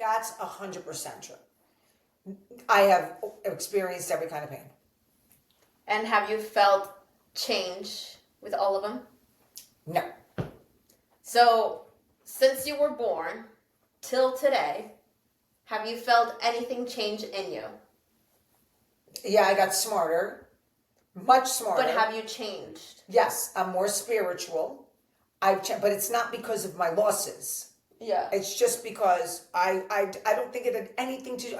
That's 100% true. I have experienced every kind of pain. And have you felt change with all of them? No. So, since you were born till today, have you felt anything change in you? Yeah, I got smarter, much smarter. But have you changed? Yes, I'm more spiritual. But it's not because of my losses. Yeah. It's just because I don't think it had anything to do.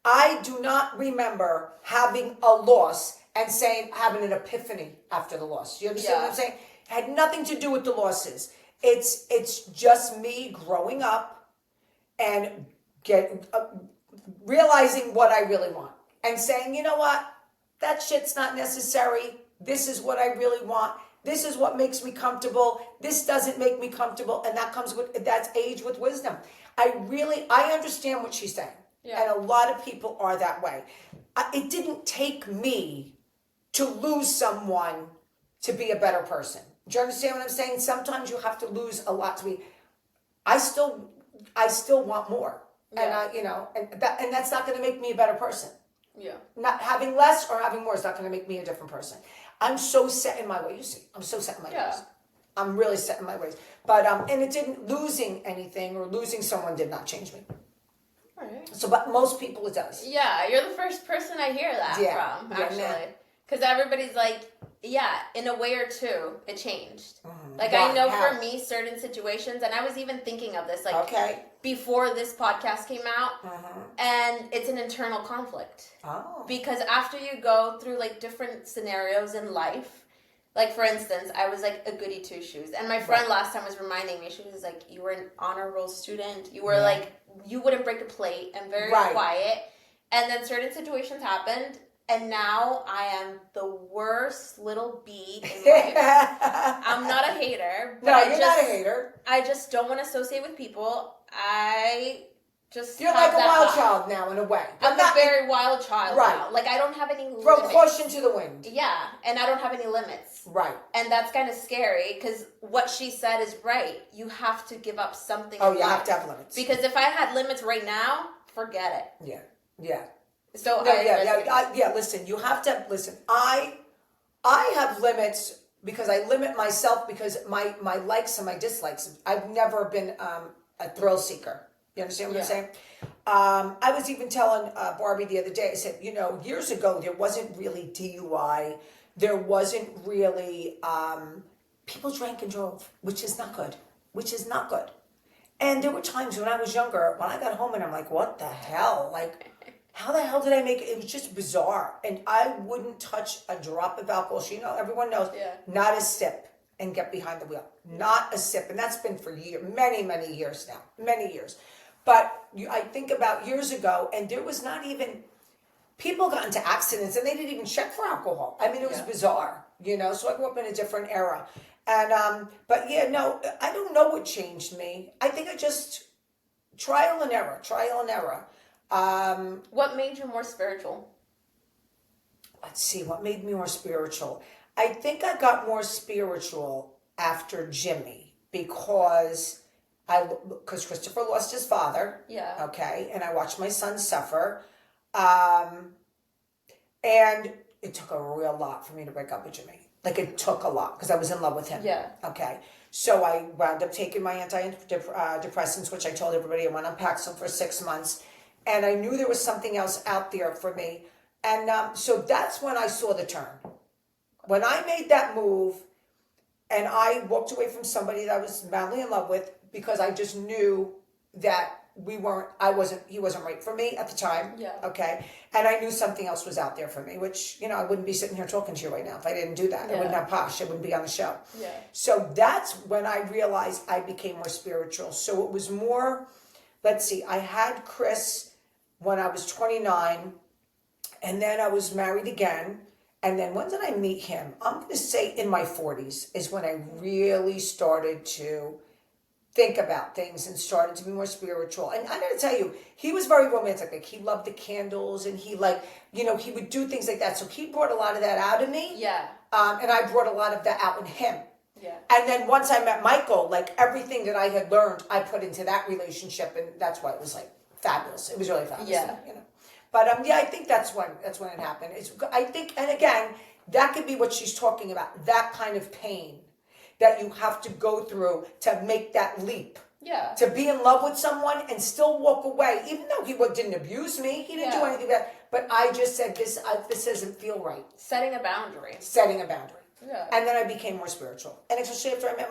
I do not remember having a loss and having an epiphany after the loss. You understand what I'm saying? It had nothing to do with the losses. It's just me growing up and realizing what I really want and saying, you know what, that shit's not necessary. This is what I really want. This is what makes me comfortable. This doesn't make me comfortable, and that's age with wisdom. I understand what she's saying, and a lot of people are that way. It didn't take me to lose someone to be a better person. Do you understand what I'm saying? Sometimes you have to lose a lot to be. I still want more, and and that's not going to make me a better person. Yeah. Not having less or having more is not going to make me a different person. I'm so set in my way. You see, I'm so set in my ways. I'm really set in my ways. But and it didn't losing anything or losing someone did not change me. All right. So, but most people it does. Yeah, you're the first person I hear that from, actually. Because everybody's like, yeah, in a way or two, it changed. Mm-hmm. Like, I know for me, certain situations, and I was even thinking of this, like, before this podcast came out, and it's an internal conflict. Oh. Because after you go through, like, different scenarios in life, like, for instance, I was, like, a goody two-shoes. And my friend last time was reminding me, she was like, you were an honor roll student. You were, like, you wouldn't break a plate and very quiet. And then certain situations happened. And now I am the worst little bee in life. I'm not a hater. But you're not a hater. I just don't want to associate with people. You're like a wild child now in a way. I'm a very wild child now. Like, I don't have any limits. From caution to the wind. Yeah, and I don't have any limits. Right. And that's kind of scary because what she said is right. You have to give up something. Oh, you have to have limits. Because if I had limits right now, forget it. Yeah. So listen, you have to listen. I have limits because I limit myself because my likes and my dislikes. I've never been a thrill seeker. You understand what I'm saying? I was even telling Barbie the other day, I said, years ago there wasn't really DUI. There wasn't really people drank and drove, which is not good. And there were times when I was younger, when I got home and I'm like, what the hell? Like, how the hell did I make it? It was just bizarre. And I wouldn't touch a drop of alcohol. So, everyone knows, not a sip and get behind the wheel. Not a sip. And that's been for many, many years now. Many years. But I think about years ago, and there was not even, people got into accidents and they didn't even check for alcohol. I mean, it was bizarre, So I grew up in a different era. And, but I don't know what changed me. I think I just, trial and error. What made you more spiritual? Let's see, what made me more spiritual? I think I got more spiritual after Jimmy because Christopher lost his father. Yeah. Okay, and I watched my son suffer. And it took a real lot for me to break up with Jimmy. Like, it took a lot because I was in love with him. Yeah. Okay. So I wound up taking my antidepressants, which I told everybody I went on Paxil for 6 months. And I knew there was something else out there for me. And so that's when I saw the turn. When I made that move and I walked away from somebody that I was madly in love with because I just knew that he wasn't right for me at the time. Yeah. Okay. And I knew something else was out there for me, which, I wouldn't be sitting here talking to you right now if I didn't do that. I wouldn't have Posh. I wouldn't be on the show. Yeah. So that's when I realized I became more spiritual. So it was more, let's see, I had Chris when I was 29, and then I was married again. And then when did I meet him? I'm going to say in my 40s is when I really started to think about things and started to be more spiritual. And I got to tell you, he was very romantic. Like, he loved the candles and he he would do things like that. So he brought a lot of that out of me. Yeah. And I brought a lot of that out in him. Yeah. And then once I met Michael, like everything that I had learned, I put into that relationship, and that's why it was like fabulous. It was really fabulous. Yeah. You know. But yeah, I think that's when it happened. I think, and again, that could be what she's talking about. That kind of pain that you have to go through to make that leap. Yeah. To be in love with someone and still walk away, even though he didn't abuse me, he didn't do anything bad. But I just said this doesn't feel right. Setting a boundary. Setting a boundary. Yeah. And then I became more spiritual, and especially after I met